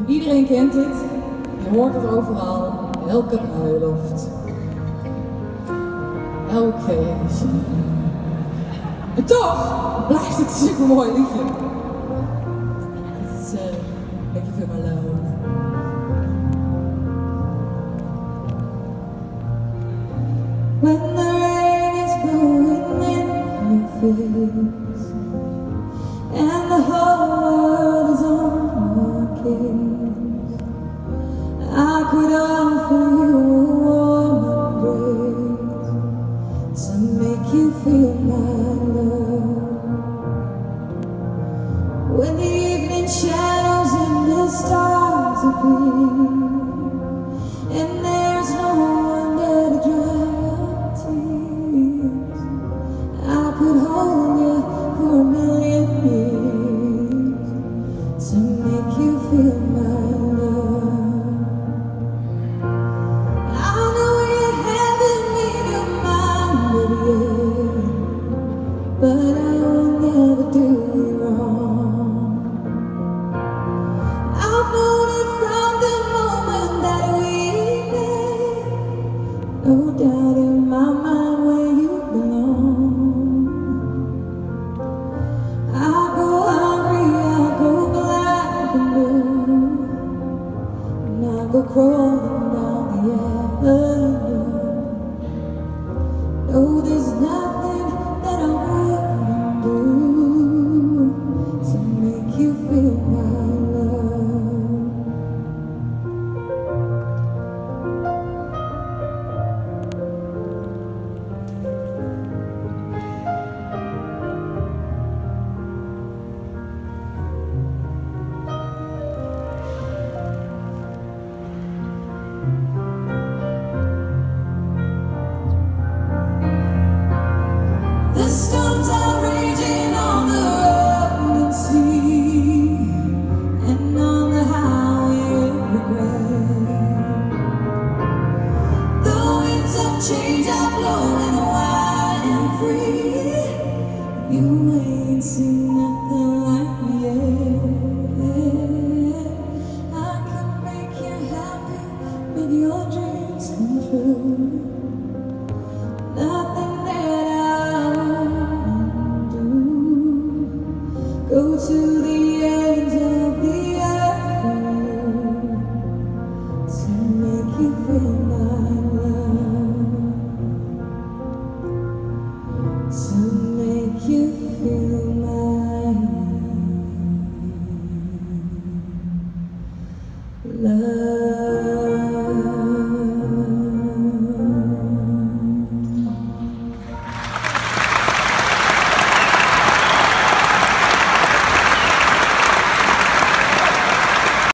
En iedereen kent het, je hoort het overal, elke bruiloft, elk feestje. En toch blijft het een supermooi liedje. Het is Make You Feel My Love. When the rain is blowing in your face and the whole world is on your case, I could offer you a warm embrace to make you feel my love. When the evening shadows and the stars appear and there's no one there to dry your tears, I could hold you for a million years to make you feel my love. I know you haven't made your mind up yet, but I will never do you wrong. I've known it from the moment that we met, no doubt in my mind where you belong. I go hungry, I go black and blue, and I go crawling down the avenue. No, there's nothing that I wouldn't do to make you feel my love. The storms are raging on the rolling sea and on the highway of regret. The winds of change are blowing wide and free. You ain't seen nothing like me yet. I can make you happy, make your dreams come true. Nothing that I wouldn't do. Go to the ends of the earth for you to make you feel my love, to make you feel my love.